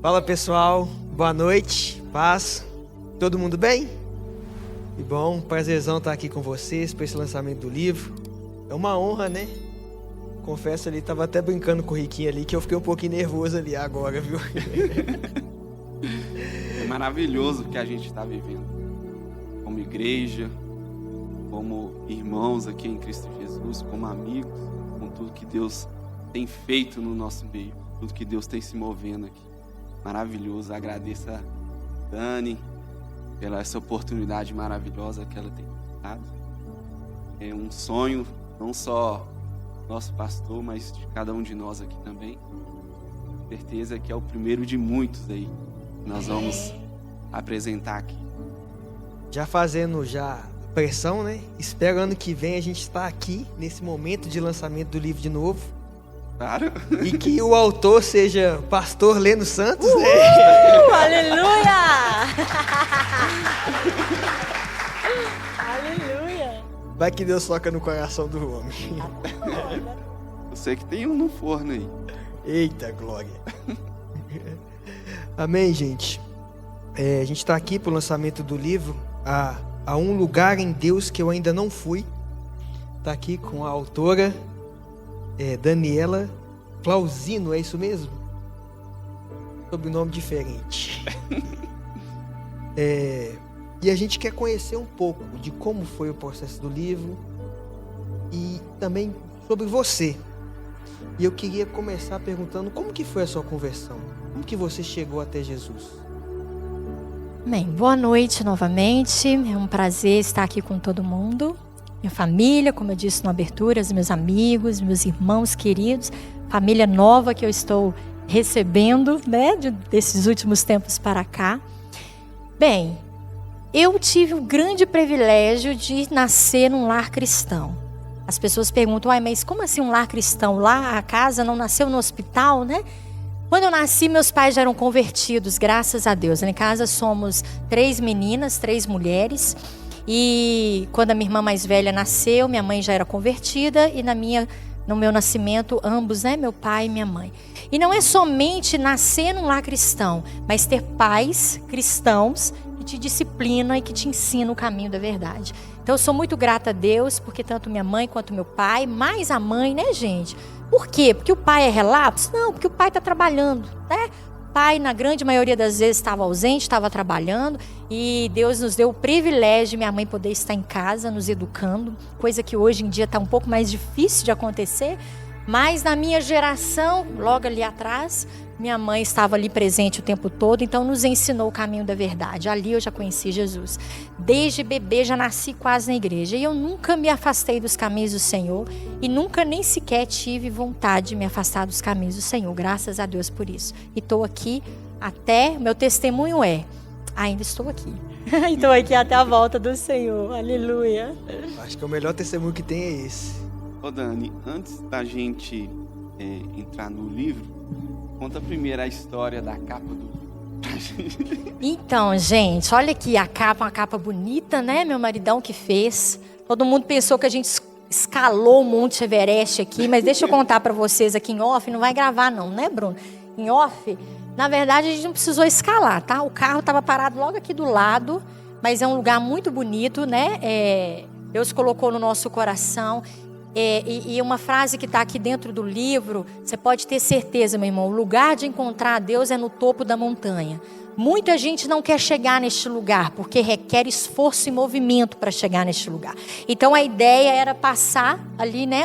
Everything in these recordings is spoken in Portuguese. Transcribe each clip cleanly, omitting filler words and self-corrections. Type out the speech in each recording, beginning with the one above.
Fala pessoal, boa noite, paz, todo mundo bem? Que bom, prazerzão estar aqui com vocês para esse lançamento do livro. É uma honra, né? Confesso ali, tava até brincando com o Riquinho ali, que eu fiquei um pouquinho nervoso ali agora, viu? É maravilhoso o que a gente está vivendo, como igreja, como irmãos aqui em Cristo Jesus, como amigos, com tudo que Deus tem feito no nosso meio, tudo que Deus tem se movendo aqui. Maravilhoso, agradeço a Dani pela essa oportunidade maravilhosa que ela tem dado. É um sonho, não só nosso pastor, mas de cada um de nós aqui também. Certeza que é o primeiro de muitos aí que nós vamos apresentar aqui. Já fazendo pressão, né? Espero ano que vem a gente estar aqui nesse momento de lançamento do livro de novo. Claro. E que o autor seja pastor Leno Santos, né? Aleluia! Aleluia! Vai que Deus toca no coração do homem. Eu sei que tem um no forno aí. Eita, glória. Amém, gente. A gente está aqui para o lançamento do livro Há um lugar em Deus que eu ainda não fui. Está aqui com a autora Daniela Clausino, é isso mesmo? Sobrenome diferente. E a gente quer conhecer um pouco de como foi o processo do livro e também sobre você. E eu queria começar perguntando como que foi a sua conversão? Como que você chegou até Jesus? Bem, boa noite novamente. É um prazer estar aqui com todo mundo. Minha família, como eu disse na abertura, os meus amigos, meus irmãos queridos, família nova que eu estou recebendo, né, desses últimos tempos para cá. Bem, eu tive o grande privilégio de nascer num lar cristão. As pessoas perguntam, mas como assim um lar cristão? Lá a casa não nasceu no hospital, né? Quando eu nasci, meus pais já eram convertidos, graças a Deus. Em casa somos 3 meninas, 3 mulheres. E quando a minha irmã mais velha nasceu, minha mãe já era convertida. E no meu nascimento, ambos, né? Meu pai e minha mãe. E não é somente nascer num lar cristão, mas ter pais cristãos que te disciplinam e que te ensinam o caminho da verdade. Então eu sou muito grata a Deus, porque tanto minha mãe quanto meu pai, mais a mãe, né, gente? Por quê? Porque o pai é relapso? Não, porque o pai está trabalhando, né? O pai, na grande maioria das vezes, estava ausente, estava trabalhando, e Deus nos deu o privilégio de minha mãe poder estar em casa, nos educando, coisa que hoje em dia está um pouco mais difícil de acontecer, mas na minha geração, logo ali atrás, minha mãe estava ali presente o tempo todo, então nos ensinou o caminho da verdade. Ali eu já conheci Jesus. Desde bebê já nasci quase na igreja. E eu nunca me afastei dos caminhos do Senhor. E nunca nem sequer tive vontade de me afastar dos caminhos do Senhor. Graças a Deus por isso. E estou aqui até, meu testemunho ainda estou aqui. Estou aqui até a volta do Senhor. Aleluia. Acho que o melhor testemunho que tem é esse. Ô Dani, antes da gente entrar no livro, conta primeiro a história da capa do... Então, gente, olha aqui a capa, uma capa bonita, né? Meu maridão que fez. Todo mundo pensou que a gente escalou o Monte Everest aqui, mas deixa eu contar para vocês aqui em off, não vai gravar não, né, Bruno? Em off, na verdade a gente não precisou escalar, tá? O carro estava parado logo aqui do lado, mas é um lugar muito bonito, né? Deus colocou no nosso coração. E uma frase que está aqui dentro do livro, você pode ter certeza, meu irmão, o lugar de encontrar a Deus é no topo da montanha. Muita gente não quer chegar neste lugar, porque requer esforço e movimento para chegar neste lugar. Então a ideia era passar ali, né,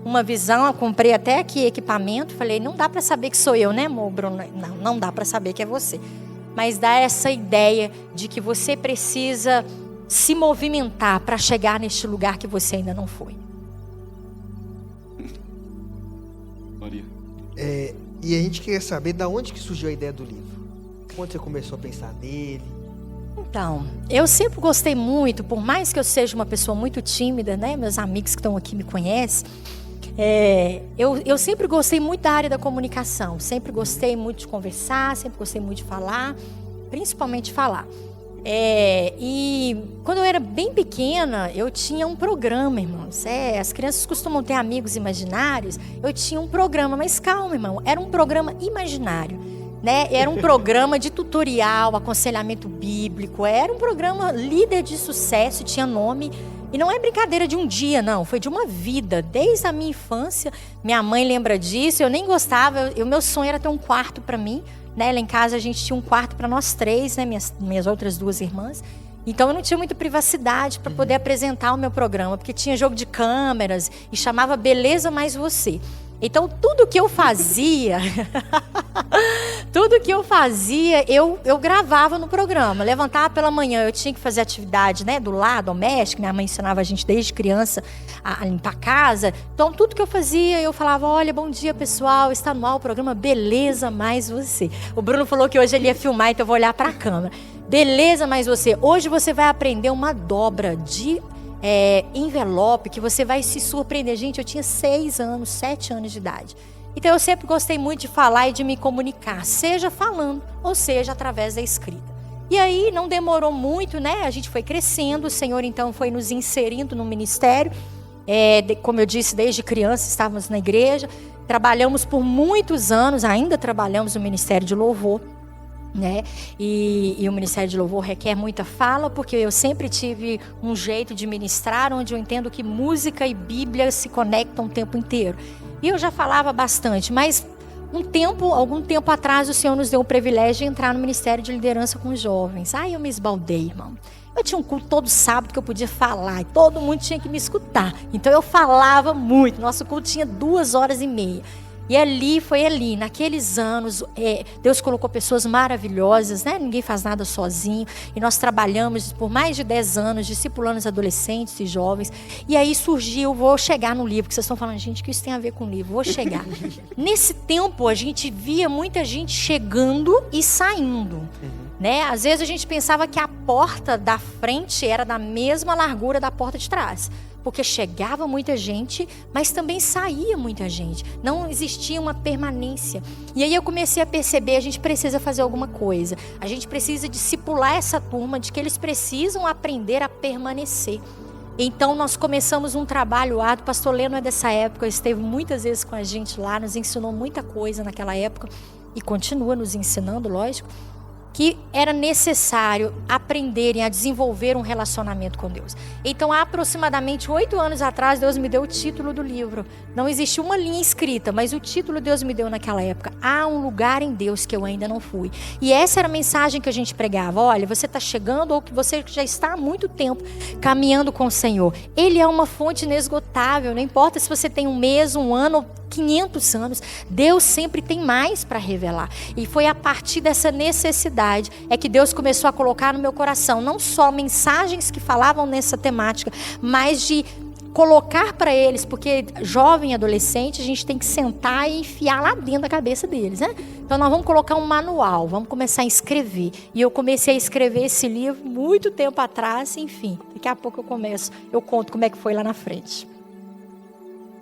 uma visão. Eu comprei até aqui equipamento, falei, não dá para saber que sou eu, né, amor, Bruno? Não dá para saber que é você. Mas dá essa ideia de que você precisa se movimentar para chegar neste lugar que você ainda não foi. E a gente queria saber de onde que surgiu a ideia do livro. Quando você começou a pensar nele? Então, eu sempre gostei muito, por mais que eu seja uma pessoa muito tímida, né? Meus amigos que estão aqui me conhecem. Eu sempre gostei muito da área da comunicação. Sempre gostei muito de conversar, sempre gostei muito de falar, principalmente falar. E quando eu era bem pequena, eu tinha um programa, irmãos. As crianças costumam ter amigos imaginários. Eu tinha um programa, mas calma, irmão, era um programa imaginário. né? Era um programa de tutorial, aconselhamento bíblico, era um programa líder de sucesso, tinha nome. E não é brincadeira de um dia, não, foi de uma vida, desde a minha infância. Minha mãe lembra disso, eu nem gostava, o meu sonho era ter um quarto para mim, né? Lá em casa a gente tinha um quarto para nós três, né? Minhas outras duas irmãs. Então eu não tinha muita privacidade para poder apresentar o meu programa, porque tinha jogo de câmeras e chamava Beleza Mais Você. Então tudo que eu fazia, eu gravava no programa. Levantava pela manhã, eu tinha que fazer atividade, né, do lar doméstico. Minha mãe ensinava a gente desde criança a limpar a casa. Então tudo que eu fazia, eu falava: olha, bom dia pessoal, está no ar o programa Beleza Mais Você. O Bruno falou que hoje ele ia filmar, então eu vou olhar para a câmera. Beleza Mais Você. Hoje você vai aprender uma dobra de envelope que você vai se surpreender. Gente, eu tinha 7 anos de idade. Então eu sempre gostei muito de falar e de me comunicar, seja falando ou seja através da escrita. E aí não demorou muito, né? A gente foi crescendo, o Senhor então foi nos inserindo no ministério. Como eu disse, desde criança estávamos na igreja, trabalhamos por muitos anos, ainda trabalhamos no Ministério de Louvor, né? E o Ministério de Louvor requer muita fala, porque eu sempre tive um jeito de ministrar onde eu entendo que música e Bíblia se conectam o tempo inteiro. E eu já falava bastante, mas algum tempo atrás o Senhor nos deu o privilégio de entrar no Ministério de Liderança com os jovens. Eu me esbaldei, irmão. Eu tinha um culto todo sábado que eu podia falar e todo mundo tinha que me escutar. Então eu falava muito. Nosso culto tinha 2h30. E foi ali, naqueles anos, Deus colocou pessoas maravilhosas, né? Ninguém faz nada sozinho. E nós trabalhamos por mais de 10 anos, discipulando os adolescentes e jovens. E aí surgiu, vou chegar no livro, que vocês estão falando, gente, que isso tem a ver com o livro, vou chegar. Nesse tempo, a gente via muita gente chegando e saindo. Né? Às vezes a gente pensava que a porta da frente era da mesma largura da porta de trás. Porque chegava muita gente, mas também saía muita gente. Não existia uma permanência. E aí eu comecei a perceber, a gente precisa fazer alguma coisa. A gente precisa discipular essa turma de que eles precisam aprender a permanecer. Então nós começamos um trabalho árduo. O pastor Leno é dessa época, esteve muitas vezes com a gente lá, nos ensinou muita coisa naquela época e continua nos ensinando, lógico. Que era necessário aprenderem a desenvolver um relacionamento com Deus. Então, há aproximadamente 8 anos atrás, Deus me deu o título do livro. Não existe uma linha escrita, mas o título Deus me deu naquela época. Há um lugar em Deus que eu ainda não fui. E essa era a mensagem que a gente pregava. Olha, você está chegando ou que você já está há muito tempo caminhando com o Senhor. Ele é uma fonte inesgotável. Não importa se você tem 1 mês, 1 ano ou 500 anos, Deus sempre tem mais para revelar. E foi a partir dessa necessidade que Deus começou a colocar no meu coração, não só mensagens que falavam nessa temática, mas de colocar para eles, porque jovem, adolescente, a gente tem que sentar e enfiar lá dentro da cabeça deles, né? Então nós vamos colocar um manual, vamos começar a escrever. E eu comecei a escrever esse livro muito tempo atrás, enfim, daqui a pouco eu conto como é que foi lá na frente.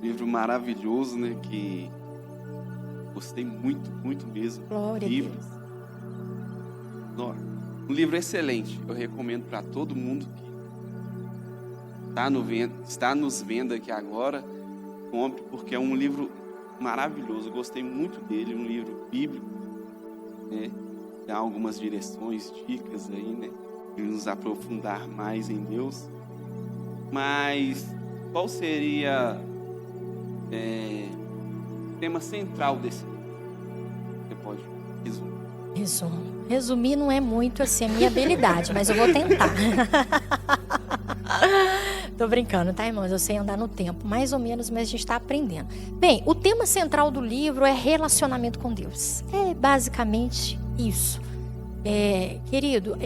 Livro maravilhoso, né? Que gostei muito, muito mesmo. Glória a Deus. Um livro excelente. Eu recomendo para todo mundo que está nos vendo aqui agora. Compre, porque é um livro maravilhoso. Eu gostei muito dele. Um livro bíblico, né? Dá algumas direções, dicas aí, né? De nos aprofundar mais em Deus. Mas qual seria o tema central desse livro? Você pode resumir? Resumir não é muito assim a minha habilidade, mas eu vou tentar. Tô brincando, tá, irmãos? Eu sei andar no tempo, mais ou menos, mas a gente está aprendendo. Bem, o tema central do livro é relacionamento com Deus. É basicamente isso. Querido,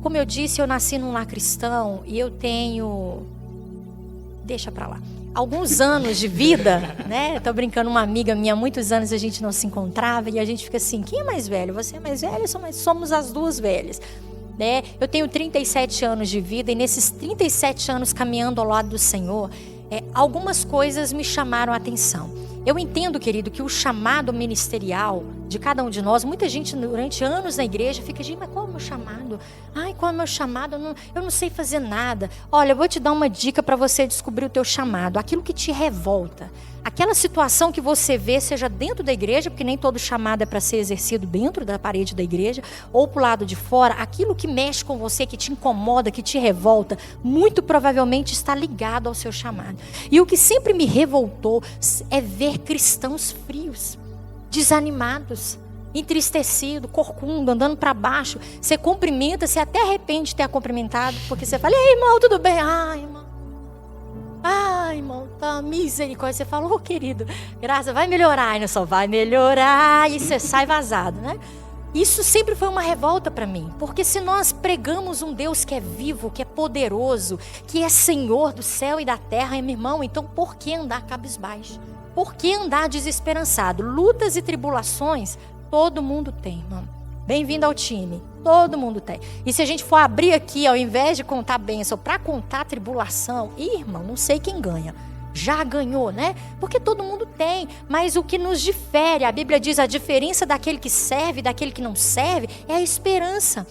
como eu disse, eu nasci num lar cristão e eu tenho... Deixa pra lá. Alguns anos de vida, né? Tô brincando, uma amiga minha, muitos anos a gente não se encontrava e a gente fica assim, quem é mais velho? Você é mais velha? Somos as duas velhas, né? Eu tenho 37 anos de vida e nesses 37 anos caminhando ao lado do Senhor, algumas coisas me chamaram a atenção. Eu entendo, querido, que o chamado ministerial de cada um de nós, muita gente durante anos na igreja fica, gente, mas qual é o meu chamado? Qual é o meu chamado? Eu não sei fazer nada. Olha, eu vou te dar uma dica para você descobrir o teu chamado, aquilo que te revolta, aquela situação que você vê, seja dentro da igreja, porque nem todo chamado é para ser exercido dentro da parede da igreja, ou para o lado de fora, aquilo que mexe com você, que te incomoda, que te revolta, muito provavelmente está ligado ao seu chamado. E o que sempre me revoltou é ver cristãos frios, desanimados, entristecido, corcunda, andando para baixo. Você cumprimenta, você até arrepende de ter cumprimentado, porque você fala: ei, irmão, tudo bem? Irmão, tá misericórdia. Você fala: querido, graça, vai melhorar. E não só vai melhorar, e você sai vazado, né? Isso sempre foi uma revolta para mim, porque se nós pregamos um Deus que é vivo, que é poderoso, que é Senhor do céu e da terra, meu irmão, então por que andar cabisbaixo? Por que andar desesperançado? Lutas e tribulações todo mundo tem, irmão. Bem-vindo ao time. Todo mundo tem. E se a gente for abrir aqui, ao invés de contar bênção, para contar tribulação, irmão, não sei quem ganha. Já ganhou, né? Porque todo mundo tem. Mas o que nos difere, a Bíblia diz, a diferença daquele que serve e daquele que não serve é a esperança.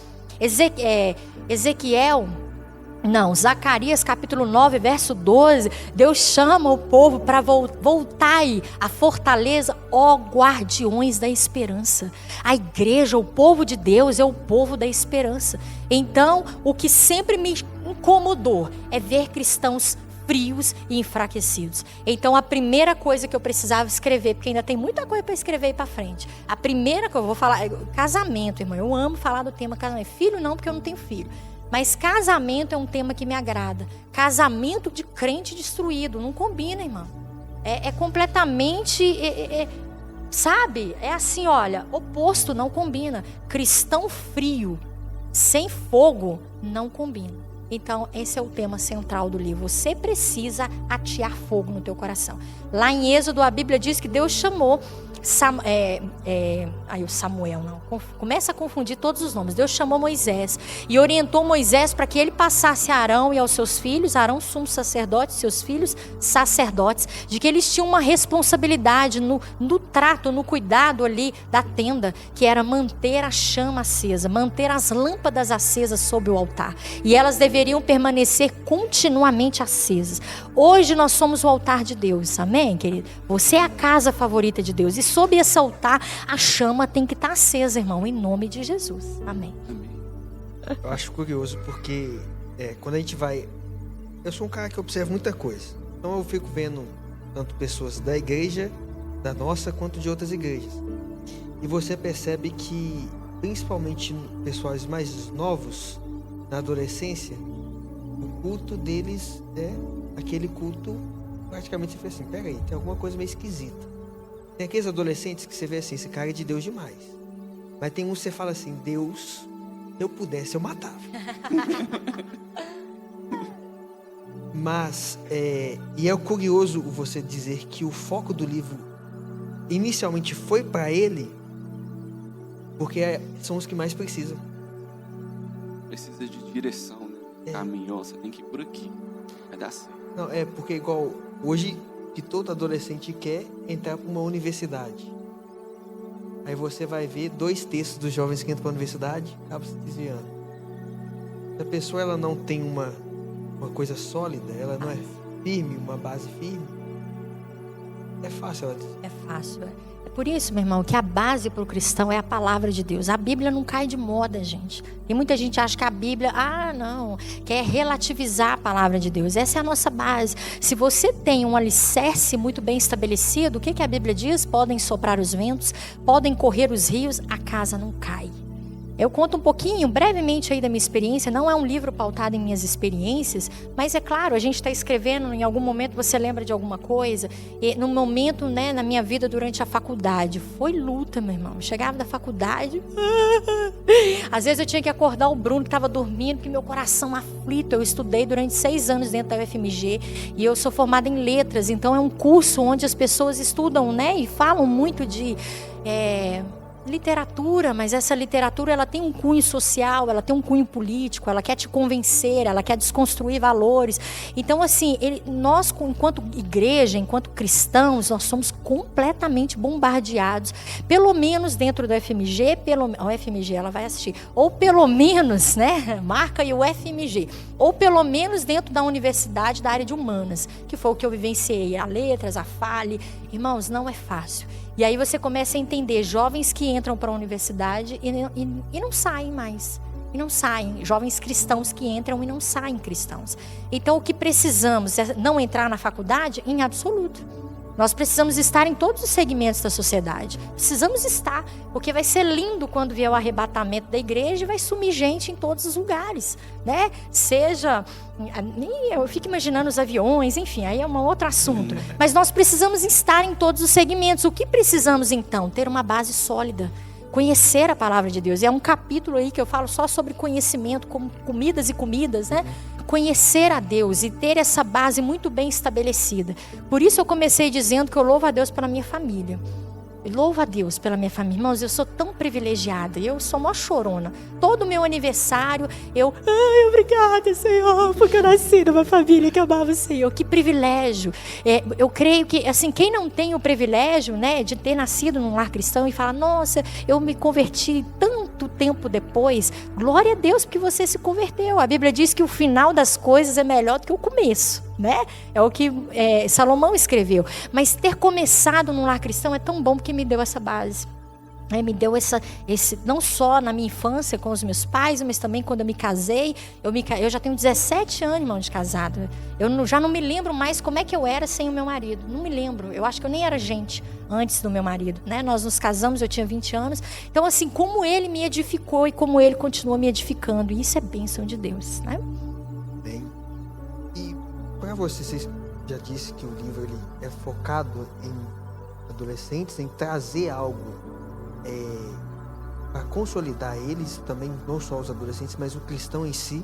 Zacarias capítulo 9, verso 12, Deus chama o povo para voltar à fortaleza, ó guardiões da esperança. A igreja, o povo de Deus é o povo da esperança. Então, o que sempre me incomodou é ver cristãos frios e enfraquecidos. Então, a primeira coisa que eu precisava escrever, porque ainda tem muita coisa para escrever aí para frente. A primeira que eu vou falar é casamento, irmão. Eu amo falar do tema casamento. Filho não, porque eu não tenho filho. Mas casamento é um tema que me agrada. Casamento de crente destruído. Não combina, irmão. É completamente... sabe? É assim, olha. Oposto não combina. Cristão frio, sem fogo, não combina. Então, esse é o tema central do livro. Você precisa atear fogo no teu coração. Lá em Êxodo, a Bíblia diz que Deus chamou... o Samuel, não. Começa a confundir todos os nomes. Deus chamou Moisés e orientou Moisés para que ele passasse a Arão e aos seus filhos, Arão sumo sacerdote, seus filhos sacerdotes, de que eles tinham uma responsabilidade no trato, no cuidado ali da tenda, que era manter a chama acesa, manter as lâmpadas acesas sobre o altar. E elas deveriam permanecer continuamente acesas. Hoje nós somos o altar de Deus, amém, querido? Você é a casa favorita de Deus. E sob esse altar, a chama tem que estar acesa, irmão, em nome de Jesus. Amém. Eu acho curioso porque quando a gente vai... Eu sou um cara que observa muita coisa. Então eu fico vendo tanto pessoas da igreja, da nossa, quanto de outras igrejas. E você percebe que, principalmente pessoas mais novos, na adolescência, o culto deles é aquele culto, praticamente você fala assim, peraí, tem alguma coisa meio esquisita. Tem aqueles adolescentes que você vê assim, esse cara é de Deus demais. Mas tem uns que você fala assim, Deus, se eu pudesse, eu matava. Mas, e é curioso você dizer que o foco do livro inicialmente foi para ele, porque são os que mais precisam. Precisa de direção, né? Caminho, você tem que ir por aqui, vai dar certo. Não, porque igual hoje... que todo adolescente quer entrar para uma universidade. Aí você vai ver 2 terços dos jovens que entram para a universidade acabam se desviando. Se a pessoa ela não tem uma coisa sólida, ela não é firme, uma base firme, é fácil ela dizer. É fácil, É por isso, meu irmão, que a base para o cristão é a palavra de Deus. A Bíblia não cai de moda, gente. E muita gente acha que a Bíblia, quer relativizar a palavra de Deus. Essa é a nossa base. Se você tem um alicerce muito bem estabelecido, o que a Bíblia diz? Podem soprar os ventos, podem correr os rios, a casa não cai. Eu conto um pouquinho, brevemente aí da minha experiência. Não é um livro pautado em minhas experiências, mas é claro, a gente está escrevendo, em algum momento você lembra de alguma coisa. E no momento, né, na minha vida durante a faculdade, foi luta, meu irmão. Eu chegava da faculdade, às vezes eu tinha que acordar o Bruno, que estava dormindo, porque meu coração aflito. Eu estudei durante 6 anos dentro da UFMG e eu sou formada em letras, então é um curso onde as pessoas estudam, né, e falam muito de... literatura, mas essa literatura ela tem um cunho social, ela tem um cunho político, ela quer te convencer, ela quer desconstruir valores. Então, assim, nós, enquanto igreja, enquanto cristãos, nós somos completamente bombardeados, pelo menos dentro do FMG, o FMG ela vai assistir, ou pelo menos, né, marca aí o FMG, ou pelo menos dentro da universidade da área de humanas, que foi o que eu vivenciei, a letras, a FALE. Irmãos, não é fácil. E aí você começa a entender jovens que entram para a universidade e não saem mais. E não saem. Jovens cristãos que entram e não saem cristãos. Então o que precisamos é não entrar na faculdade em absoluto. Nós precisamos estar em todos os segmentos da sociedade. Precisamos estar, porque vai ser lindo quando vier o arrebatamento da igreja e vai sumir gente em todos os lugares, né? Seja, eu fico imaginando os aviões, enfim, aí é um outro assunto. Mas nós precisamos estar em todos os segmentos. O que precisamos então? Ter uma base sólida. Conhecer a palavra de Deus. É um capítulo aí que eu falo só sobre conhecimento, como comidas e comidas, né? Conhecer a Deus e ter essa base muito bem estabelecida. Por isso eu comecei dizendo que eu louvo a Deus pela minha família. Eu louvo a Deus pela minha família. Irmãos, eu sou tão privilegiada. Eu sou mó chorona. Todo meu aniversário, obrigada, Senhor, porque eu nasci numa família que amava o Senhor. Que privilégio. Eu creio que, assim, quem não tem o privilégio, né, de ter nascido num lar cristão e fala, nossa, eu me converti tanto tempo depois. Glória a Deus porque você se converteu. A Bíblia diz que o final das coisas é melhor do que o começo, né? É o que Salomão escreveu. Mas ter começado num lar cristão é tão bom porque me deu essa base. Me deu esse, não só na minha infância com os meus pais, mas também quando eu me casei. Eu já tenho 17 anos, irmão, de casado. Eu já não me lembro mais como é que eu era sem o meu marido. Não me lembro. Eu acho que eu nem era gente antes do meu marido, né? Nós nos casamos, eu tinha 20 anos. Então, assim, como ele me edificou e como ele continua me edificando. E isso é bênção de Deus, né? Bem, e para você já disse que o livro ele é focado em adolescentes, em trazer algo para consolidar eles também, não só os adolescentes, mas o cristão em si.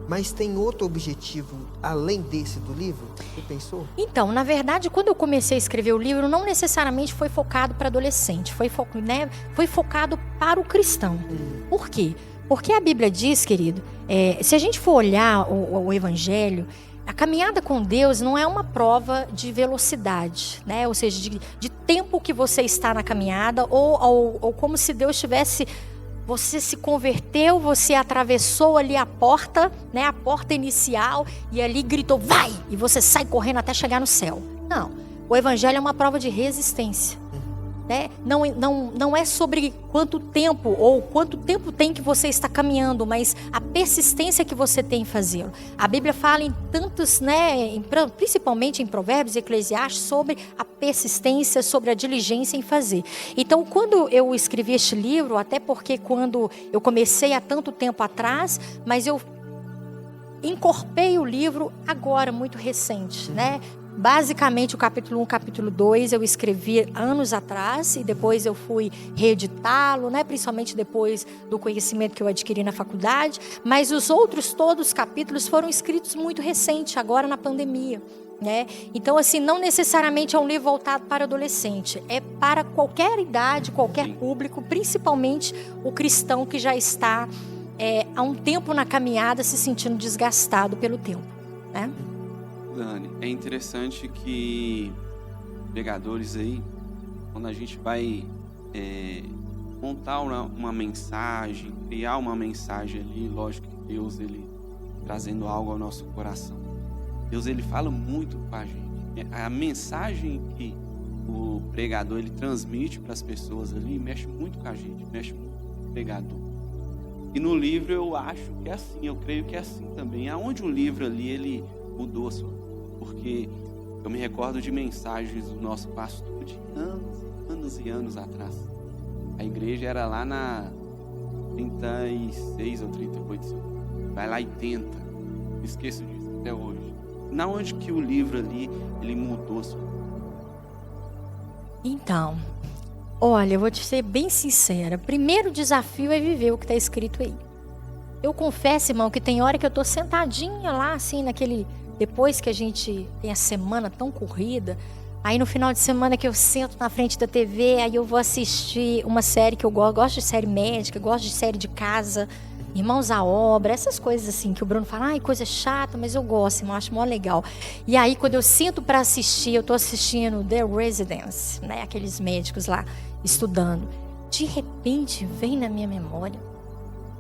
Mas tem outro objetivo além desse do livro? Você pensou? Então, na verdade, quando eu comecei a escrever o livro, não necessariamente foi focado para adolescente, foi focado para o cristão. Por quê? Porque a Bíblia diz, querido, se a gente for olhar o Evangelho, a caminhada com Deus não é uma prova de velocidade, né? Ou seja, de tempo que você está na caminhada, ou como se Deus tivesse... Você se converteu, você atravessou ali a porta, né? A porta inicial, e ali gritou, vai! E você sai correndo até chegar no céu. Não, o Evangelho é uma prova de resistência. Né? Não é sobre quanto tempo ou quanto tempo tem que você está caminhando, mas a persistência que você tem em fazê-lo. A Bíblia fala em tantos, né, principalmente em Provérbios e Eclesiastes, sobre a persistência, sobre a diligência em fazer. Então, quando eu escrevi este livro, até porque quando eu comecei há tanto tempo atrás, mas eu incorporei o livro agora, muito recente, né? Basicamente, o capítulo 1, capítulo 2, eu escrevi anos atrás e depois eu fui reeditá-lo, né? Principalmente depois do conhecimento que eu adquiri na faculdade. Mas os outros todos os capítulos foram escritos muito recente, agora na pandemia, né? Então, assim, não necessariamente é um livro voltado para adolescente. É para qualquer idade, qualquer público, principalmente o cristão que já está há um tempo na caminhada se sentindo desgastado pelo tempo, né? Dani, é interessante que pregadores aí, quando a gente vai montar uma mensagem, criar uma mensagem ali, lógico que Deus, ele trazendo algo ao nosso coração. Deus, ele fala muito com a gente. A mensagem que o pregador, ele transmite para as pessoas ali, mexe muito com a gente, mexe muito com o pregador. E no livro eu acho que é assim, eu creio que é assim também. Aonde o livro ali, ele mudou a sua vida. Porque eu me recordo de mensagens do nosso pastor de anos e anos atrás. A igreja era lá na 36 ou 38. Vai lá e tenta. Esqueço disso até hoje. Na onde que o livro ali, ele mudou a sua vida? Então, olha, eu vou te ser bem sincera. Primeiro desafio é viver o que está escrito aí. Eu confesso, irmão, que tem hora que eu estou sentadinha lá, assim, naquele... Depois que a gente tem a semana tão corrida, Aí no final de semana que eu sento na frente da TV, aí eu vou assistir uma série que eu gosto de série médica, gosto de série de casa, Irmãos à Obra, essas coisas assim que o Bruno fala, ai, coisa chata, mas eu gosto, eu acho mó legal. E aí quando eu sento para assistir, eu tô assistindo The Residence, né, aqueles médicos lá estudando. De repente vem na minha memória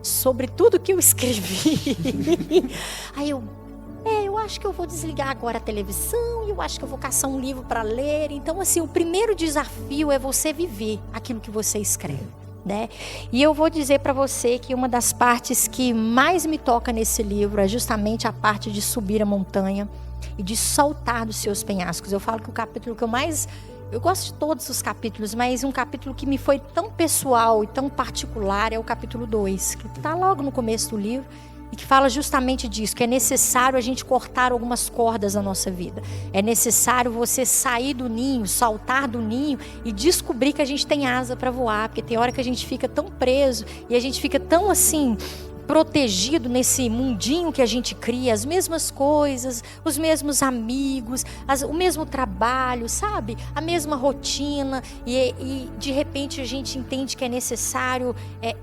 sobre tudo que eu escrevi. Aí eu acho que eu vou desligar agora a televisão, eu acho que eu vou caçar um livro para ler. Então assim, o primeiro desafio é você viver aquilo que você escreve. Né? E eu vou dizer para você que uma das partes que mais me toca nesse livro é justamente a parte de subir a montanha e de saltar dos seus penhascos. Eu falo que o capítulo que eu gosto de todos os capítulos, mas um capítulo que me foi tão pessoal e tão particular é o capítulo 2, que está logo no começo do livro, e que fala justamente disso, que é necessário a gente cortar algumas cordas da nossa vida. É necessário você sair do ninho, saltar do ninho e descobrir que a gente tem asa para voar, porque tem hora que a gente fica tão preso e a gente fica tão assim protegido nesse mundinho que a gente cria, as mesmas coisas, os mesmos amigos, o mesmo trabalho, sabe? A mesma rotina e de repente a gente entende que é necessário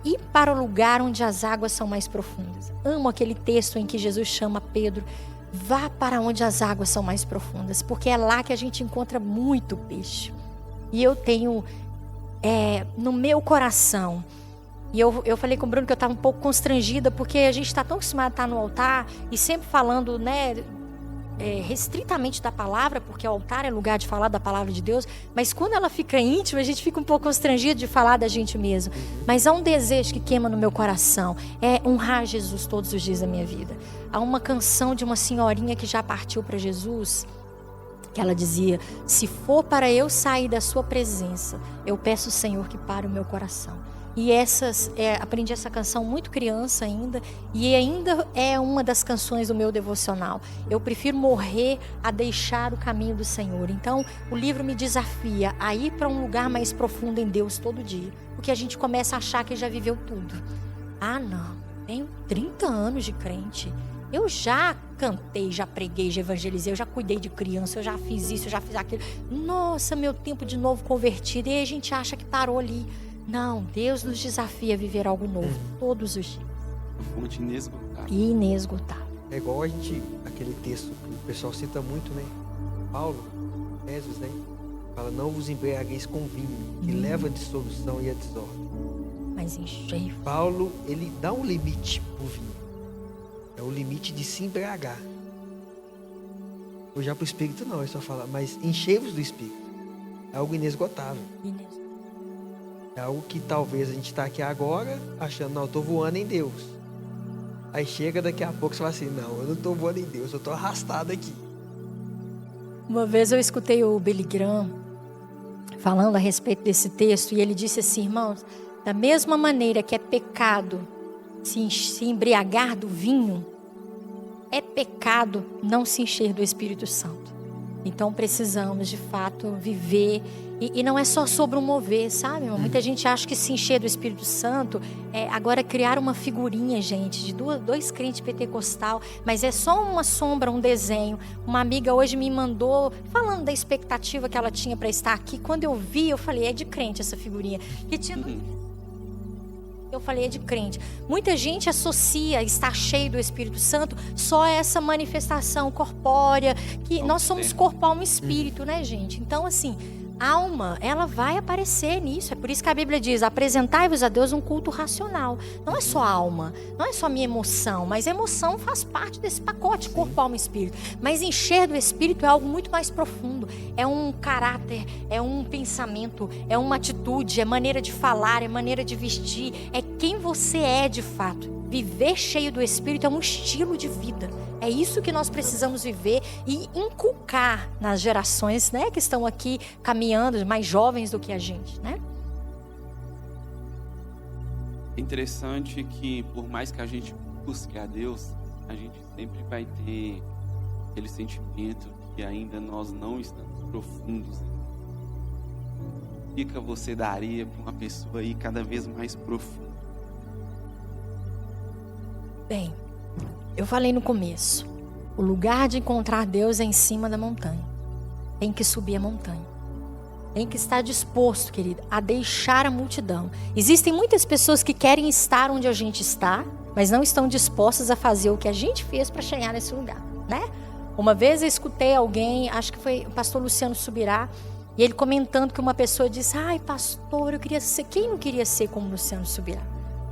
ir para o lugar onde as águas são mais profundas. Amo aquele texto em que Jesus chama Pedro, vá para onde as águas são mais profundas, porque é lá que a gente encontra muito peixe. E eu tenho no meu coração. E eu falei com o Bruno que eu estava um pouco constrangida, porque a gente está tão acostumado a estar no altar e sempre falando, né, restritamente da palavra, porque o altar é lugar de falar da palavra de Deus, mas quando ela fica íntima, a gente fica um pouco constrangido de falar da gente mesmo. Mas há um desejo que queima no meu coração, é honrar Jesus todos os dias da minha vida. Há uma canção de uma senhorinha que já partiu para Jesus, que ela dizia, se for para eu sair da sua presença, eu peço, Senhor, que pare o meu coração. E aprendi essa canção muito criança ainda, e ainda é uma das canções do meu devocional. Eu prefiro morrer a deixar o caminho do Senhor. Então, o livro me desafia a ir para um lugar mais profundo em Deus todo dia, porque a gente começa a achar que já viveu tudo. Ah, não, tenho 30 anos de crente. Eu já cantei, já preguei, já evangelizei, eu já cuidei de criança, eu já fiz isso, eu já fiz aquilo. Nossa, meu tempo de novo convertido. E aí a gente acha que parou ali. Não, Deus nos desafia a viver algo novo todos os dias. Uma fonte inesgotável. Inesgotável. É igual aquele texto que o pessoal cita muito, né? Paulo, Efésios, né? Fala, não vos embriagueis com vinho, que leva à dissolução e à desordem. Mas enchei. Paulo, ele dá um limite pro vinho. É o limite de se embriagar. Ou já pro Espírito não, ele só fala, mas enchei-vos do Espírito. É algo inesgotável. É algo que talvez a gente está aqui agora achando, não, eu estou voando em Deus. Aí chega daqui a pouco você fala assim, não, eu não estou voando em Deus, eu estou arrastado aqui. Uma vez eu escutei o Billy Graham falando a respeito desse texto e ele disse assim, irmãos, da mesma maneira que é pecado se embriagar do vinho, é pecado não se encher do Espírito Santo. Então precisamos de fato viver. E não é só sobre um mover, sabe? Muita gente acha que se encher do Espírito Santo é agora criar uma figurinha, gente, de dois crentes pentecostal, mas é só uma sombra, um desenho. Uma amiga hoje me mandou, falando da expectativa que ela tinha para estar aqui. Quando eu vi, eu falei, é de crente essa figurinha. Que tinha... Eu falei, é de crente. Muita gente associa estar cheio do Espírito Santo só a essa manifestação corpórea, que nós somos corpo, alma e espírito, né, gente? Então, assim... alma, ela vai aparecer nisso. É por isso que a Bíblia diz, apresentai-vos a Deus um culto racional. Não é só alma, não é só minha emoção, mas a emoção faz parte desse pacote, corpo, alma e espírito. Mas encher do Espírito é algo muito mais profundo. É um caráter, é um pensamento, é uma atitude, é maneira de falar, é maneira de vestir, é quem você é de fato. Viver cheio do Espírito é um estilo de vida. É isso que nós precisamos viver e inculcar nas gerações, né, que estão aqui caminhando, mais jovens do que a gente, né? É interessante que, por mais que a gente busque a Deus, a gente sempre vai ter aquele sentimento que ainda nós não estamos profundos. Que dica você daria para uma pessoa ir cada vez mais profunda? Bem, eu falei no começo, o lugar de encontrar Deus é em cima da montanha. tem que subir a montanha. Tem que estar disposto, querido, a deixar a multidão. Existem muitas pessoas que querem estar onde a gente está, mas não estão dispostas a fazer o que a gente fez para chegar nesse lugar, né? Uma vez eu escutei alguém, acho que foi o pastor Luciano Subirá, e ele comentando que uma pessoa disse: ai, pastor, eu queria ser... Quem não queria ser como Luciano Subirá?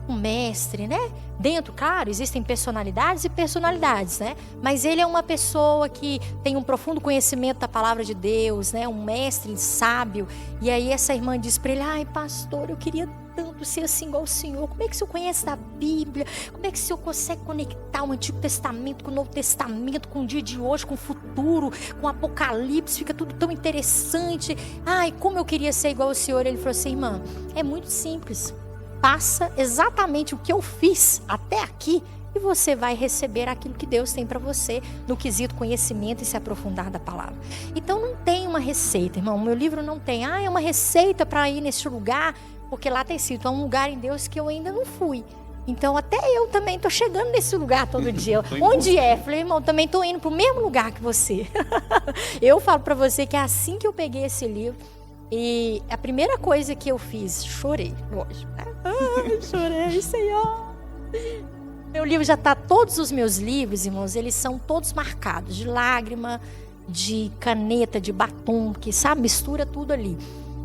Um mestre, né? Dentro, claro, existem personalidades e personalidades, né? Mas ele é uma pessoa que tem um profundo conhecimento da palavra de Deus, né? Um mestre sábio. E aí essa irmã disse para ele: ai, pastor, eu queria tanto ser assim igual o senhor. Como é que o senhor conhece da Bíblia? Como é que o senhor consegue conectar o Antigo Testamento com o Novo Testamento, com o dia de hoje, com o futuro, com o Apocalipse? Fica tudo tão interessante. Ai, como eu queria ser igual o senhor. Ele falou assim: irmã, é muito simples. Faça exatamente o que eu fiz até aqui e você vai receber aquilo que Deus tem para você no quesito conhecimento e se aprofundar da palavra. Então não tem uma receita, irmão. O meu livro não tem, é uma receita para ir nesse lugar, porque lá tem escrito, é um lugar em Deus que eu ainda não fui. Então até eu também estou chegando nesse lugar todo dia. Onde é? Falei, irmão, também estou indo para o mesmo lugar que você. Eu falo para você que é assim que eu peguei esse livro. E a primeira coisa que eu fiz, chorei, lógico. Ai, chorei, Senhor. Meu livro já está, todos os meus livros, irmãos, eles são todos marcados de lágrima, de caneta, de batom, que sabe, mistura tudo ali.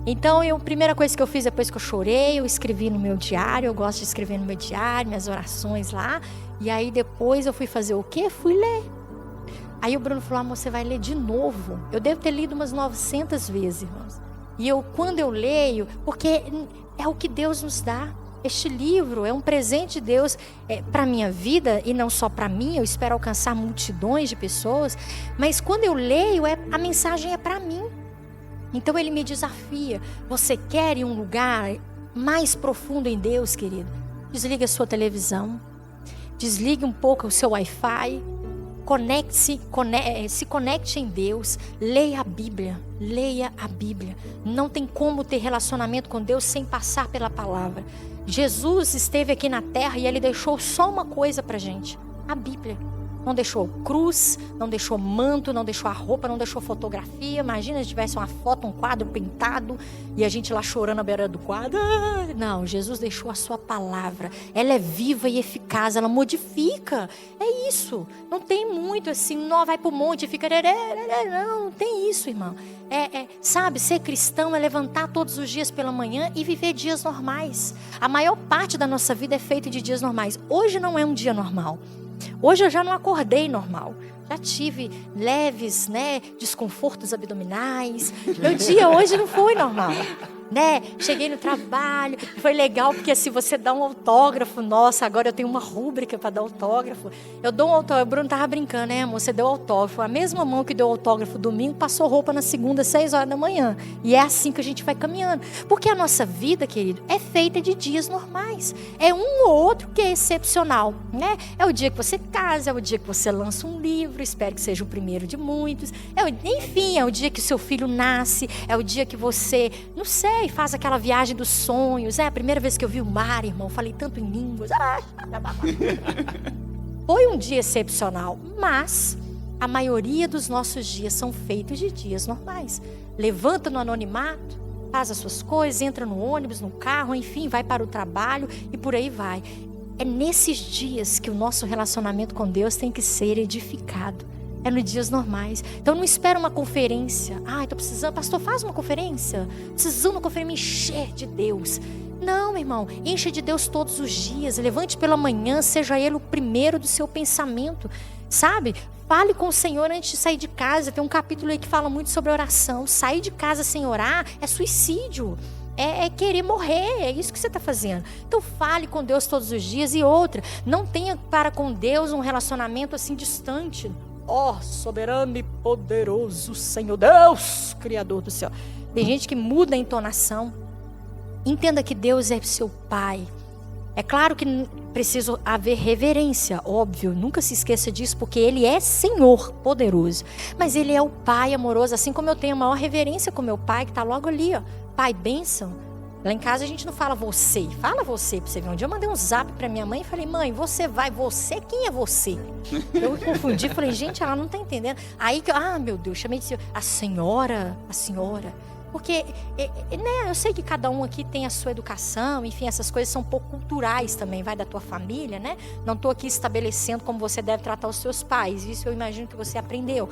Então, a primeira coisa que eu fiz depois que eu chorei, eu escrevi no meu diário, eu gosto de escrever no meu diário, minhas orações lá. E aí depois eu fui fazer o quê? Fui ler. Aí o Bruno falou: amor, você vai ler de novo? Eu devo ter lido umas 900 vezes, irmãos. E quando eu leio, porque é o que Deus nos dá. Este livro é um presente de Deus para a minha vida, e não só para mim, eu espero alcançar multidões de pessoas, mas quando eu leio, a mensagem é para mim. Então ele me desafia. Você quer ir em um lugar mais profundo em Deus, querido? Desliga a sua televisão, desligue um pouco o seu Wi-Fi, se conecte em Deus, leia a Bíblia, não tem como ter relacionamento com Deus sem passar pela palavra. Jesus esteve aqui na terra e ele deixou só uma coisa pra gente, a Bíblia. Não deixou cruz, não deixou manto, não deixou a roupa, não deixou fotografia. Imagina se tivesse uma foto, um quadro pintado e a gente lá chorando à beira do quadro. Não, Jesus deixou a sua palavra. Ela é viva e eficaz, ela modifica. É isso. Não tem muito assim, não vai pro monte e fica... Não tem isso, irmão. Sabe, ser cristão é levantar todos os dias pela manhã e viver dias normais. A maior parte da nossa vida é feita de dias normais. Hoje não é um dia normal. Hoje eu já não acordei normal. Já tive leves, desconfortos abdominais. Meu dia hoje não foi normal, Cheguei no trabalho, foi legal porque se você dá um autógrafo, nossa, agora eu tenho uma rúbrica para dar autógrafo. Eu dou um autógrafo, o Bruno tava brincando, amor, você deu autógrafo. A mesma mão que deu autógrafo domingo, passou roupa na segunda, 6 horas da manhã. E é assim que a gente vai caminhando. Porque a nossa vida, querido, é feita de dias normais. É um ou outro que é excepcional, É o dia que você casa, é o dia que você lança um livro, espero que seja o primeiro de muitos. Enfim, é o dia que seu filho nasce, é o dia que você, não sei, faz aquela viagem dos sonhos. A primeira vez que eu vi o mar, irmão, falei tanto em línguas. Foi um dia excepcional, mas a maioria dos nossos dias são feitos de dias normais. Levanta no anonimato, faz as suas coisas, entra no ônibus, no carro, enfim, vai para o trabalho e por aí vai. É nesses dias que o nosso relacionamento com Deus tem que ser edificado. É nos dias normais. Então não espera uma conferência. Estou precisando, pastor, faz uma conferência. Precisando de uma conferência, me encher de Deus. Não, meu irmão, encha de Deus todos os dias. Levante pela manhã, seja Ele o primeiro do seu pensamento. Sabe? Fale com o Senhor antes de sair de casa. Tem um capítulo aí que fala muito sobre oração. Sair de casa sem orar é suicídio. É querer morrer, é isso que você está fazendo. Então fale com Deus todos os dias. E outra, não tenha para com Deus um relacionamento assim distante. Soberano e poderoso Senhor Deus, Criador do céu. Tem gente que muda a entonação. Entenda que Deus é seu Pai. É claro que precisa haver reverência, óbvio. Nunca se esqueça disso, porque Ele é Senhor poderoso. Mas Ele é o Pai amoroso, assim como eu tenho a maior reverência com meu Pai, que está logo ali, Pai, bênção. Lá em casa a gente não fala você, fala você pra você ver. Um dia eu mandei um zap pra minha mãe e falei, mãe, você vai, você? Quem é você? Eu confundi, falei, gente, ela não tá entendendo. Aí que meu Deus, chamei de a senhora. Porque, né, eu sei que cada um aqui tem a sua educação, enfim, essas coisas são um pouco culturais também, vai da tua família, né? Não estou aqui estabelecendo como você deve tratar os seus pais, isso eu imagino que você aprendeu.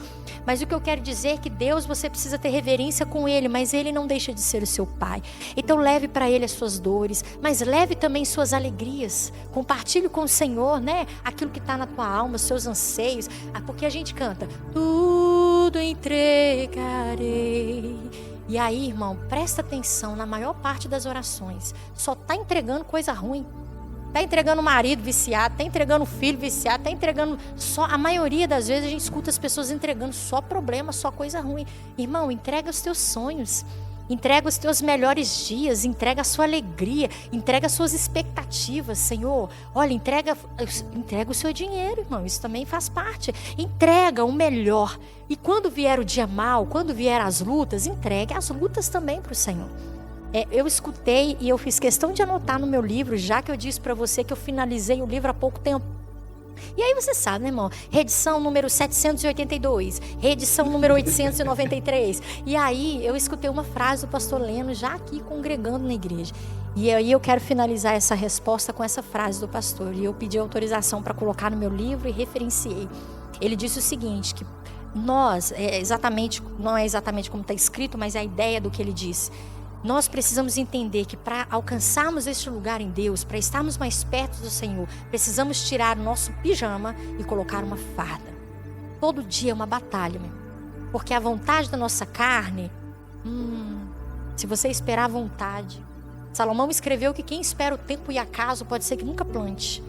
Mas o que eu quero dizer é que Deus, você precisa ter reverência com Ele, mas Ele não deixa de ser o seu Pai. Então leve para Ele as suas dores, mas leve também suas alegrias. Compartilhe com o Senhor, né, aquilo que está na tua alma, seus anseios, porque a gente canta, tudo entregarei. E aí, irmão, presta atenção, na maior parte das orações, só está entregando coisa ruim. Está entregando o marido viciado, está entregando o filho viciado, está entregando só... A maioria das vezes a gente escuta as pessoas entregando só problema, só coisa ruim. Irmão, entrega os teus sonhos, entrega os teus melhores dias, entrega a sua alegria, entrega as suas expectativas, Senhor. Olha, entrega o seu dinheiro, irmão, isso também faz parte. Entrega o melhor. E quando vier o dia mau, quando vier as lutas, entregue as lutas também para o Senhor. Eu escutei e eu fiz questão de anotar no meu livro, já que eu disse para você que eu finalizei o livro há pouco tempo. E aí você sabe, né, irmão? Reedição número 782, reedição número 893. E aí eu escutei uma frase do pastor Leno já aqui congregando na igreja. E aí eu quero finalizar essa resposta com essa frase do pastor. E eu pedi autorização para colocar no meu livro e referenciei. Ele disse o seguinte, que nós, não é exatamente como está escrito, mas é a ideia do que ele disse. Nós precisamos entender que para alcançarmos este lugar em Deus, para estarmos mais perto do Senhor, precisamos tirar o nosso pijama e colocar uma farda. Todo dia é uma batalha, meu. Porque a vontade da nossa carne, se você esperar a vontade. Salomão escreveu que quem espera o tempo e acaso pode ser que nunca plante.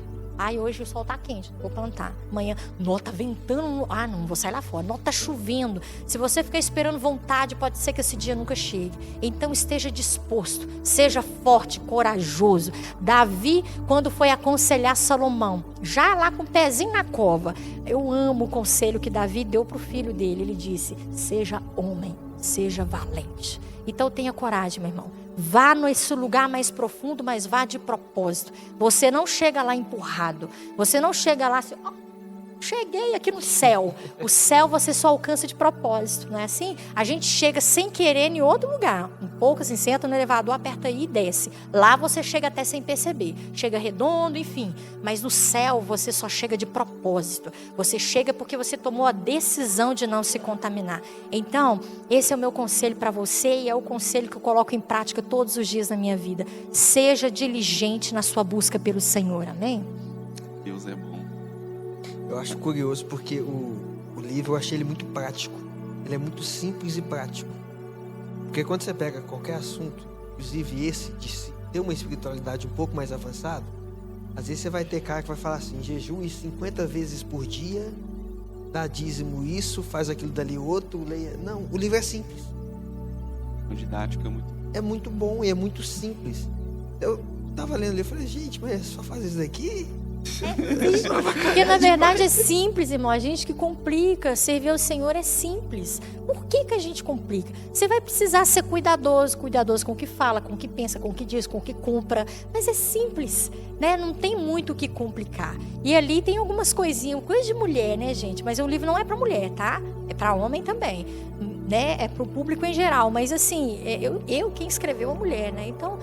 Hoje o sol tá quente, não vou plantar. Amanhã, tá ventando, não vou sair lá fora. Tá chovendo. Se você ficar esperando vontade, pode ser que esse dia nunca chegue. Então esteja disposto, seja forte, corajoso. Davi, quando foi aconselhar Salomão, já lá com o pezinho na cova, eu amo o conselho que Davi deu pro filho dele. Ele disse, seja homem, seja valente. Então tenha coragem, meu irmão. Vá nesse lugar mais profundo, mas vá de propósito. Você não chega lá empurrado. Você não chega lá assim, cheguei aqui no céu. O céu você só alcança de propósito, não é assim? A gente chega sem querer em outro lugar. Um pouco assim, senta no elevador, aperta aí e desce. Lá você chega até sem perceber. Chega redondo, enfim. Mas no céu você só chega de propósito. Você chega porque você tomou a decisão de não se contaminar. Então, esse é o meu conselho para você e é o conselho que eu coloco em prática todos os dias na minha vida. Seja diligente na sua busca pelo Senhor, amém? Deus é bom. Eu acho curioso porque o livro eu achei ele muito prático. Ele é muito simples e prático. Porque quando você pega qualquer assunto, inclusive esse de ter uma espiritualidade um pouco mais avançada, às vezes você vai ter cara que vai falar assim, jejue 50 vezes por dia, dá dízimo isso, faz aquilo dali outro, leia. Não, o livro é simples. O didático é muito bom. É muito bom e é muito simples. Eu tava lendo ali e falei, gente, mas só faz isso daqui? Porque na verdade é simples, irmão. A gente que complica. Servir ao Senhor é simples. Por que a gente complica? Você vai precisar ser cuidadoso com o que fala, com o que pensa, com o que diz, com o que compra. Mas é simples, né? Não tem muito o que complicar. E ali tem algumas coisinhas, coisa de mulher, né, gente? Mas o livro não é para mulher, tá? É para homem também, né? É para o público em geral. Mas assim, quem escreveu a mulher, né? Então,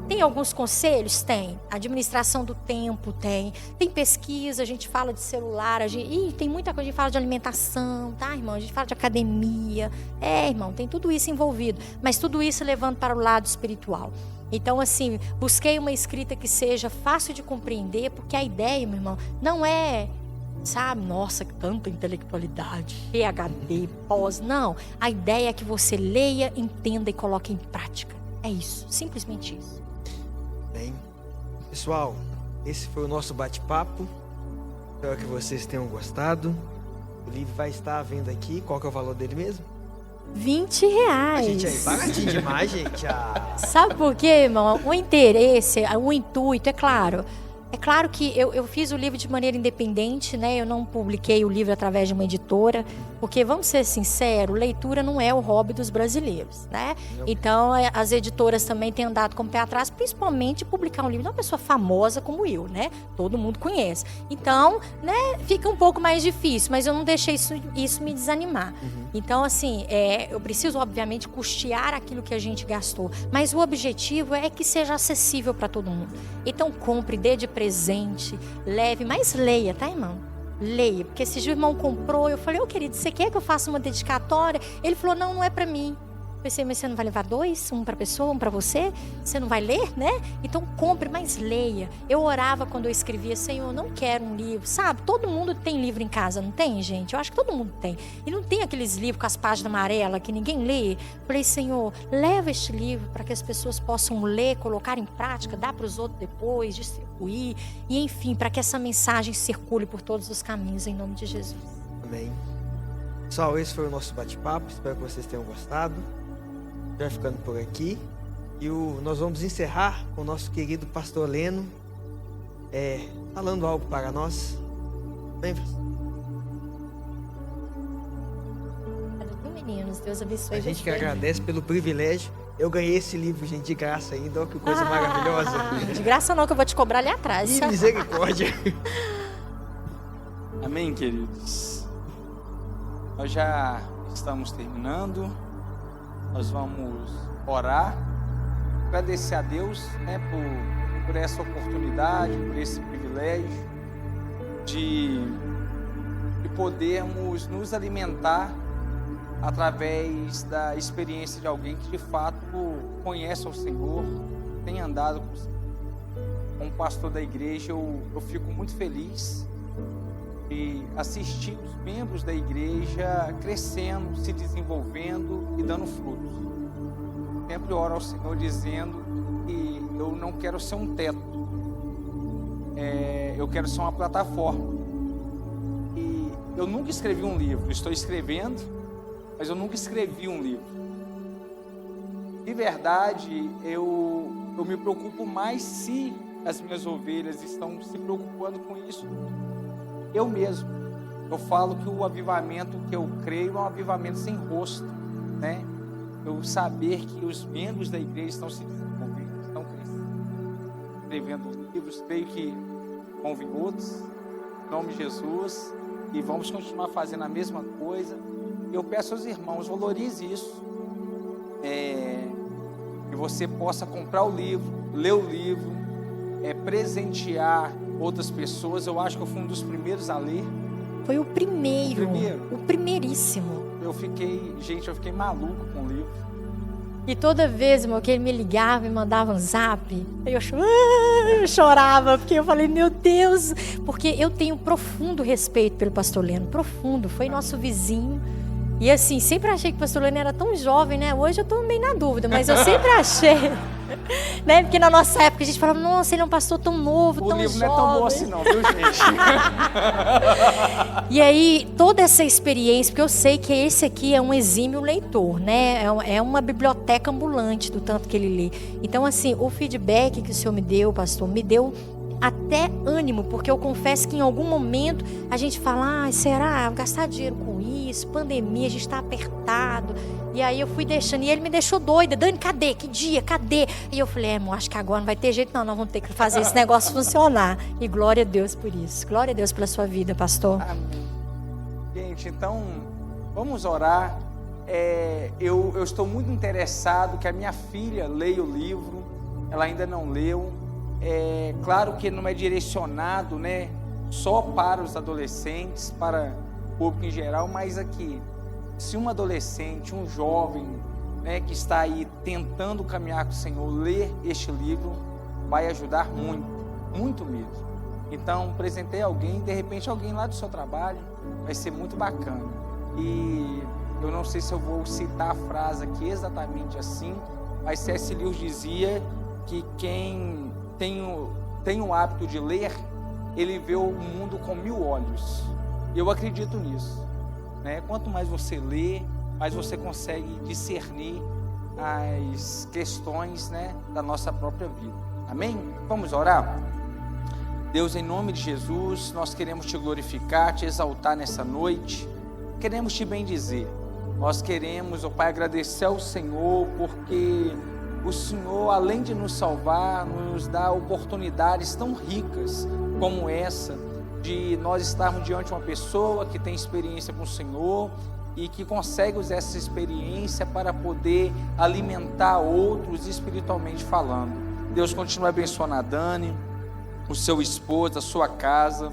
tem alguns conselhos? Tem. Administração do tempo, tem pesquisa, a gente fala de celular, tem muita coisa, a gente fala de alimentação, tá, irmão? A gente fala de academia. Irmão, tem tudo isso envolvido. Mas tudo isso levando para o lado espiritual. Então, assim, busquei uma escrita que seja fácil de compreender, porque a ideia, meu irmão, não é... Sabe, nossa, tanta intelectualidade, PhD, pós, não. A ideia é que você leia, entenda e coloque em prática. É isso, simplesmente isso. Bem, pessoal, esse foi o nosso bate-papo. Espero que vocês tenham gostado. O livro vai estar à venda aqui. Qual que é o valor dele mesmo? R$20. Gente, aí, baratinho demais, gente. Sabe por quê, irmão? O interesse, o intuito, é claro. É claro que eu fiz o livro de maneira independente, né? Eu não publiquei o livro através de uma editora, porque, vamos ser sinceros, leitura não é o hobby dos brasileiros, né? Então, as editoras também têm andado com o pé atrás, principalmente publicar um livro de uma pessoa famosa como eu, né? Todo mundo conhece. Então, né, fica um pouco mais difícil, mas eu não deixei isso me desanimar. Então, assim, eu preciso, obviamente, custear aquilo que a gente gastou, mas o objetivo é que seja acessível para todo mundo. Então, compre, dê de presente, leve, mas leia, tá, irmão? Leia, porque esse dia o irmão comprou, eu falei, querido, você quer que eu faça uma dedicatória? Ele falou, não é para mim. Eu pensei, mas você não vai levar 2? Um para a pessoa, um para você? Você não vai ler, né? Então compre, mas leia. Eu orava quando eu escrevia, Senhor, não quero um livro, sabe? Todo mundo tem livro em casa, não tem, gente? Eu acho que todo mundo tem. E não tem aqueles livros com as páginas amarelas que ninguém lê. Falei, Senhor, leva este livro para que as pessoas possam ler, colocar em prática, dar para os outros depois, distribuir. E enfim, para que essa mensagem circule por todos os caminhos, em nome de Jesus. Amém. Pessoal, esse foi o nosso bate-papo. Espero que vocês tenham gostado. Já ficando por aqui. E nós vamos encerrar com o nosso querido pastor Leno falando algo para nós. Bem, meninos, Deus abençoe a gente você. que agradece pelo privilégio. Eu ganhei esse livro, gente, de graça ainda. Olha que coisa maravilhosa. De graça não, que eu vou te cobrar ali atrás. E misericórdia. Amém, queridos. Nós já estamos terminando. Nós vamos orar, agradecer a Deus, né, por essa oportunidade, por esse privilégio de podermos nos alimentar através da experiência de alguém que de fato conhece o Senhor, tem andado com o Senhor. Como pastor da igreja, eu fico muito feliz de assistir os membros da igreja crescendo, se desenvolvendo e dando frutos. Sempre oro ao Senhor dizendo que eu não quero ser um teto, eu quero ser uma plataforma. E eu nunca escrevi um livro, estou escrevendo, mas eu nunca escrevi um livro. De verdade, eu me preocupo mais se as minhas ovelhas estão se preocupando com isso. Eu mesmo, eu falo que o avivamento que eu creio é um avivamento sem rosto, né? Eu saber que os membros da igreja estão se desenvolvendo, estão crescendo, escrevendo livros, creio que vão vir outros, em nome de Jesus, e vamos continuar fazendo a mesma coisa. Eu peço aos irmãos, valorize isso, que você possa comprar o livro, ler o livro, presentear outras pessoas. Eu acho que eu fui um dos primeiros a ler. Foi o primeiro. O primeiríssimo. Eu fiquei maluco com o livro. E toda vez, irmão, que ele me ligava e mandava um zap, eu chorava, porque eu falei, meu Deus, porque eu tenho profundo respeito pelo pastor Leno, profundo, foi nosso vizinho. E assim, sempre achei que o pastor Leno era tão jovem, né? Hoje eu estou meio na dúvida, mas eu sempre achei, né? Porque na nossa época a gente falava, nossa, ele é um pastor tão novo, tão jovem. O livro não é tão bom assim não, viu, gente? E aí, toda essa experiência, porque eu sei que esse aqui é um exímio leitor, né? É uma biblioteca ambulante do tanto que ele lê. Então, assim, o feedback que o senhor me deu, pastor, me deu até ânimo, porque eu confesso que em algum momento a gente fala, será? Gastar dinheiro com isso, pandemia, a gente está apertado. E aí eu fui deixando, e ele me deixou doida. Dani, cadê? Que dia? Cadê? E eu falei, amor, acho que agora não vai ter jeito não, nós vamos ter que fazer esse negócio funcionar. E glória a Deus por isso. Glória a Deus pela sua vida, pastor. Amém. Gente, então, vamos orar. Eu estou muito interessado que a minha filha leia o livro. Ela ainda não leu. Claro que não é direcionado, né, só para os adolescentes, para o público em geral, mas aqui, se um adolescente, um jovem, né, que está aí tentando caminhar com o Senhor, ler este livro, vai ajudar muito, muito mesmo. Então, presentei alguém, de repente alguém lá do seu trabalho, vai ser muito bacana. E eu não sei se eu vou citar a frase aqui exatamente assim, mas C.S. Lewis dizia que quem tem o hábito de ler, ele vê o mundo com 1000 olhos. E eu acredito nisso, né? Quanto mais você lê, mais você consegue discernir as questões, né, da nossa própria vida. Amém? Vamos orar? Deus, em nome de Jesus, nós queremos te glorificar, te exaltar nessa noite, queremos te bendizer. Nós queremos, ó Pai, agradecer ao Senhor, porque o Senhor, além de nos salvar, nos dá oportunidades tão ricas como essa, de nós estarmos diante de uma pessoa que tem experiência com o Senhor e que consegue usar essa experiência para poder alimentar outros espiritualmente falando. Deus, continue abençoando a Dani, o seu esposo, a sua casa,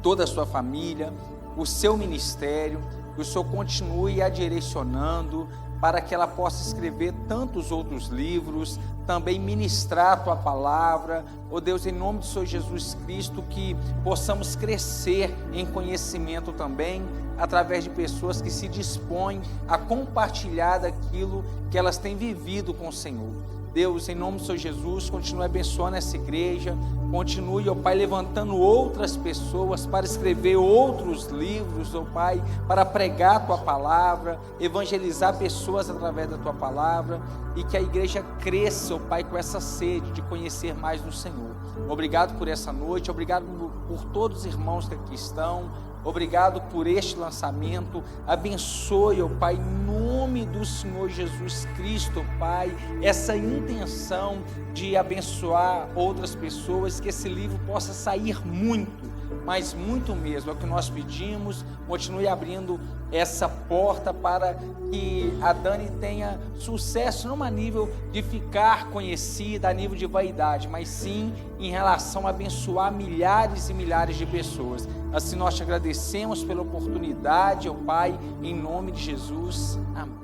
toda a sua família, o seu ministério, que o Senhor continue a direcionando para que ela possa escrever tantos outros livros, também ministrar a Tua palavra. Ó Deus, em nome do Senhor Jesus Cristo, que possamos crescer em conhecimento também, através de pessoas que se dispõem a compartilhar daquilo que elas têm vivido com o Senhor. Deus, em nome do Senhor Jesus, continue abençoando essa igreja, continue, ó Pai, levantando outras pessoas para escrever outros livros, ó Pai, para pregar a Tua palavra, evangelizar pessoas através da Tua palavra, e que a igreja cresça, ó Pai, com essa sede de conhecer mais do Senhor. Obrigado por essa noite, obrigado por todos os irmãos que aqui estão, obrigado por este lançamento. Abençoe, ó Pai, em nome do Senhor Jesus Cristo, ó Pai, essa intenção de abençoar outras pessoas, que esse livro possa sair muito, mas muito mesmo, é o que nós pedimos. Continue abrindo essa porta para que a Dani tenha sucesso, não a nível de ficar conhecida, a nível de vaidade, mas sim em relação a abençoar milhares e milhares de pessoas. Assim nós te agradecemos pela oportunidade, ó Pai, em nome de Jesus. Amém.